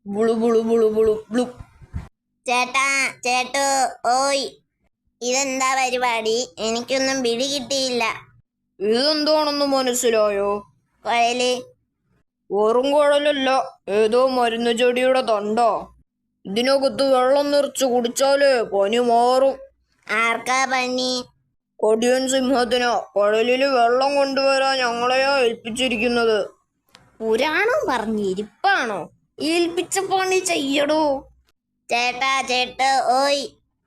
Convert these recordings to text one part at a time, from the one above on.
ബുളു ബുളു ബുളു ബുളു blue. ചേട്ടാ ചേട്ടു ഓയ്, ഇതെന്താ പരിപാടി? എനിക്കൊന്നും പിടി കിട്ടിയില്ല. ഇതെന്താണെന്ന് മനസ്സിലായോ? കുഴല്. വെറും കുഴലല്ല, ഏതോ മരുന്ന് ചെടിയുടെ തണ്ടാ. ഇതിനകത്ത് വെള്ളം നിറച്ച് കുടിച്ചാലേ പനി മാറും. ആർക്കാ പനി? കൊടിയൻ സിംഹത്തിനാ. കുഴലില് വെള്ളം കൊണ്ടുവരാൻ ഞങ്ങളെയാ ഏൽപ്പിച്ചിരിക്കുന്നത്. പുരാണം പറഞ്ഞിരിപ്പാണോ? ഏൽപ്പിച്ച പണി ചെയ്യടോ. ചേട്ടാ ചേട്ടു ഓയ്,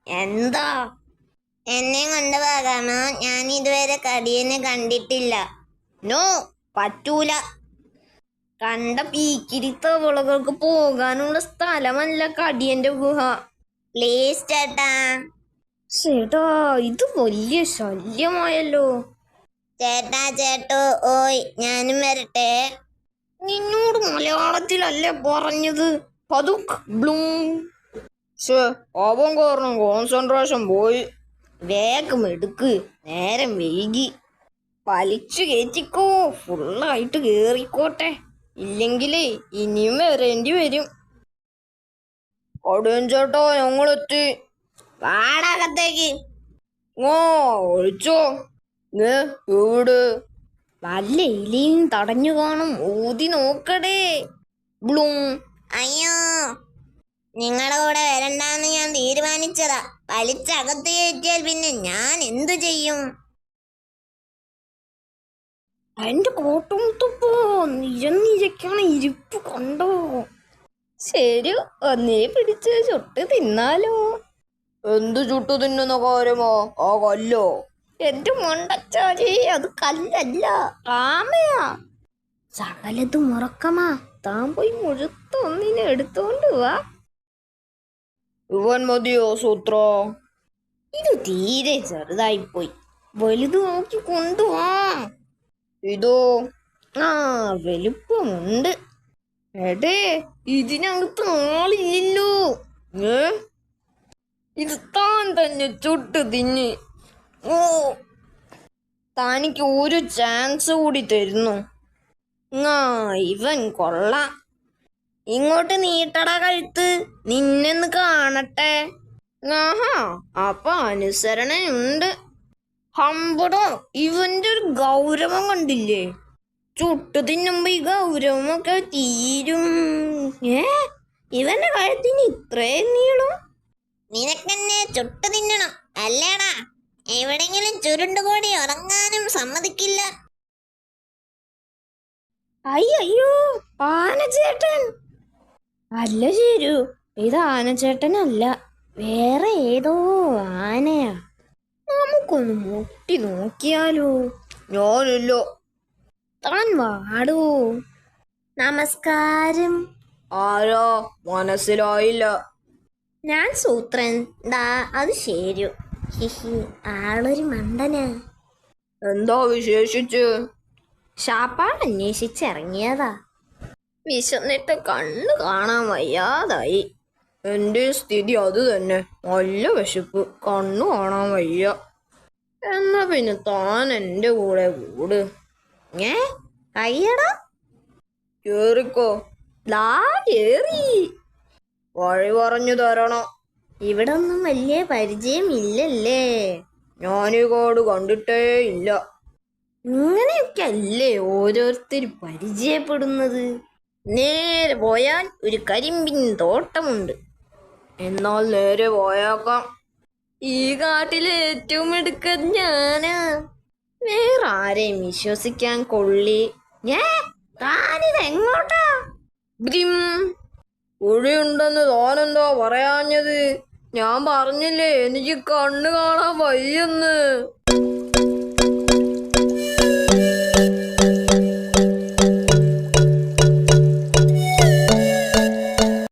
എന്താ? എന്നെ കൊണ്ടുപോകാമോ? ഞാൻ ഇതുവരെ കടിയനെ കണ്ടിട്ടില്ല. നോ, പറ്റൂല. കണ്ട പീക്കിരി തവളകൾക്ക് പോകാനുള്ള സ്ഥലമല്ല കടിയന്റെ ഗുഹ. പ്ലീസ് ചേട്ടാ. ചേട്ടാ, ഇത് വലിയ ശല്യമായല്ലോ. ചേട്ടാ ചേട്ടു ഓയ്, ഞാനും വരട്ടെ? നിന്നോട് മലയാളത്തിലല്ലേ പറഞ്ഞത്? പതുക് ബ്ലൂം. അവൻ കാരണം കോൺസെൻട്രേഷൻ പോയി. വേഗം എടുക്ക്, നേരം വൈകി. വലിച്ചു കയറ്റിക്കോ, ഫുള്ളായിട്ട് കേറിക്കോട്ടെ. ഇല്ലെങ്കിലേ ഇനിയും വരേണ്ടി വരും. കടിയൻ ചേട്ടാ, ഞങ്ങളെത്തി. വാടകത്തേക്ക്. ഓ, ഒഴിച്ചോ. എവിടെ? വല്ല ഇലിയും തടഞ്ഞു കാണും, ഊതി നോക്കടേ. ബ്ലൂം. അയ്യോ, നിങ്ങളുടെ കൂടെ വരണ്ടാന്ന് ഞാൻ തീരുമാനിച്ചതാ. വലിച്ചകത്ത് കയറ്റിയാൽ പിന്നെ ഞാൻ എന്തു ചെയ്യും? എന്റെ കോട്ടുമുത്തപ്പോ നിരന്നിരക്കാണ് ഇരിപ്പ് കണ്ടോ? ശരി, ഒന്നേ പിടിച്ച് ചുട്ട് തിന്നാലോ. എന്ത് ചുട്ടു തിന്നുന്ന കാര്യമോ? ആ കല്ലോ? എന്റെ മണ്ടച്ചാരി, അത് കല്ലല്ല, ആമയാ. സകലതും ഉറക്കമാ. താൻ പോയി മുഴുത്ത ഒന്നിനെ എടുത്തോണ്ട് വാ. ഇവൻ മതിയോ സൂത്ര? ഇത് തീരെ ചെറുതായിപ്പോയി, വലുത് നോക്കി കൊണ്ടുവാ. ഇതോ? ആ, വലുപ്പമുണ്ട്. എടേ, ഇതിനകത്ത് ആളില്ലല്ലോ. ഇത് താൻ തന്നെ ചുട്ട് തിന്ന്. ഓ, തനിക്ക് ഒരു ചാൻസ് കൂടി തരുന്നു. ഇവൻ കൊള്ളാം. ഇങ്ങോട്ട് നീട്ടട കഴുത്ത്, നിന്നെന്ന് കാണട്ടെ. ആഹാ, അപ്പൊ അനുസരണയുണ്ട്. ഹമ്പടോ, ഇവന്റെ ഒരു ഗൗരവം കണ്ടില്ലേ? ചുട്ടു തിന്നുമ്പോ ഈ ഗൗരവമൊക്കെ തീരും. ഇവന്റെ കഴുത്തിന് ഇത്രയും നീളം? നിനക്കെന്നെ ചുട്ടു തിന്നണം അല്ലേടാ? എവിടെങ്കിലും ചുരുണ്ടുകൂടി ഉറങ്ങാനും സമ്മതിക്കില്ല. അയ്യോ, ആനച്ചേട്ടൻ. അല്ല ശരു, ഇത് ആനച്ചേട്ടനല്ല, വേറെ ഏതോ ആനയാ. നമുക്കൊന്ന് മുട്ടി നോക്കിയാലോ? ഞാനില്ലോ. താൻ വാടോ. നമസ്കാരം. ആരാ? മനസ്സിലായില്ല. ഞാൻ സൂത്രൻ. ദാ അത് ശരു. ഹിഹി, ആളൊരു മണ്ടനാ. എന്താ വിശേഷിച്ച്? ശാപ്പാട് അന്വേഷിച്ചിറങ്ങിയതാ. വിശന്നിട്ട് കണ്ണ് കാണാൻ വയ്യാതായി. എന്റെ സ്ഥിതി അത് തന്നെ. നല്ല വിശപ്പ്, കണ്ണു കാണാൻ വയ്യ. എന്നാ പിന്നെ താൻ എന്റെ കൂടെ കൂട്. കയ്യടാ. കേറിക്കോ. ദാ കേറി. വഴി പറഞ്ഞു തരണം. ഇവിടെ ഒന്നും വലിയ പരിചയമില്ലല്ലേ? ഞാനീ കാട് കണ്ടിട്ടേ ഇല്ല. ഇങ്ങനെയൊക്കെ അല്ലേ ഓരോരുത്തർ പരിചയപ്പെടുന്നത്? നേരെ പോയാൽ ഒരു കരിമ്പിൻ തോട്ടമുണ്ട്. എന്നാൽ നേരെ പോയേക്കാം. ഈ കാട്ടിലെ ഏറ്റവും എടുക്കൻ ഞാനാ. വേറെ ആരെയും വിശ്വസിക്കാൻ കൊള്ളി. താനിത് എങ്ങോട്ടാ? കുഴിയുണ്ടെന്ന് താനെന്താ പറയാഞ്ഞത്? ഞാൻ പറഞ്ഞില്ലേ എനിക്ക് കണ്ണ് കാണാൻ വയ്യെന്ന്.